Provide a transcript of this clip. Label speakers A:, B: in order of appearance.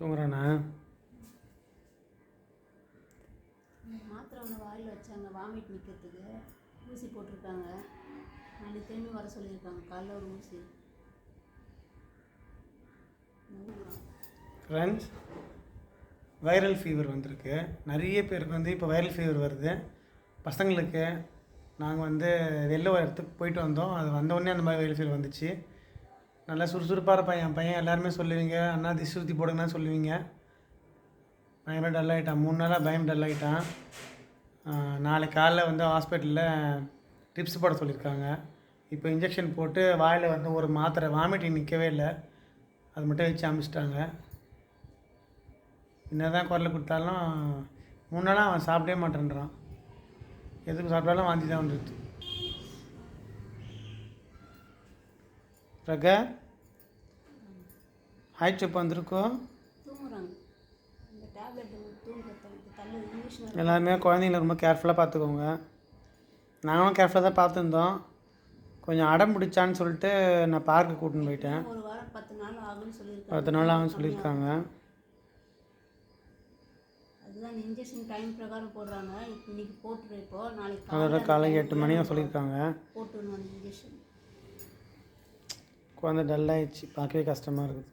A: தூங்குறானா?
B: மாத்திரை ஒன்று வாயில் வச்சாங்க வாமிட் நிற்கிறதுக்கு, ஊசி போட்டிருக்காங்க. நாளைக்கு திரும்பி வர சொல்லியிருக்காங்க, காலைல ஒரு ஊசி.
A: ஃப்ரெண்ட்ஸ், வைரல் ஃபீவர் வந்திருக்கு. நிறைய பேருக்கு வந்து இப்போ வைரல் ஃபீவர் வருது. பசங்களுக்கு நாங்கள் வந்து வெளில ஒரு இடத்துக்கு போயிட்டு வந்தோம். அது வந்தோடனே அந்த மாதிரி வைரல் ஃபீவர் வந்துச்சு. நல்லா சுறுசுறுப்பாக இருப்பான் என் பையன். எல்லாருமே சொல்லுவீங்க, அண்ணா திசு ஊற்றி போடுங்கன்னு சொல்லுவீங்க. பயங்கர டல் ஆகிட்டான். 3 நாளாக பயங்கர டல் ஆகிட்டான். நாளைக்கு காலைல வந்து ஹாஸ்பிட்டலில் ட்ரிப்ஸ் போட சொல்லியிருக்காங்க. இப்போ இன்ஜெக்ஷன் போட்டு வாயில் வந்து ஒரு மாத்திரை வாமிட்டிங் நிற்கவே இல்லை, அது மட்டும் வச்சு அனுப்பிச்சிட்டாங்க. என்ன தான் குரல் கொடுத்தாலும் 3 நாளாக அவன் சாப்பிடவே மாட்டேன்றான். எதுக்கு சாப்பிட்டாலும் வாந்தி தான் வந்துடுது. பிரக ஆயிடுச்சு இப்போ வந்திருக்கோம். எல்லாருமே குழந்தைங்கள ரொம்ப கேர்ஃபுல்லாக பார்த்துக்கோங்க. நாங்களும் கேர்ஃபுல்லாக தான் பார்த்துருந்தோம். கொஞ்சம் அடம் பிடிச்சான்னு சொல்லிட்டு நான் பார்க்கு கூட்டின்னு போயிட்டேன். 10 நாள் ஆகும்னு சொல்லியிருக்காங்க.
B: அதுதான் இன்ஜெக்ஷன் டைம் பிரகாரம் போடுறாங்க. இன்னைக்கு போட்டுரு, இப்போ நாளைக்கு
A: அதோட காலையில் 8 மணியாக சொல்லியிருக்காங்க.
B: போட்டுருணும் இன்ஜெக்ஷன்.
A: குழந்தை டல்லாகிடுச்சு, பார்க்கவே கஷ்டமாக இருக்குது.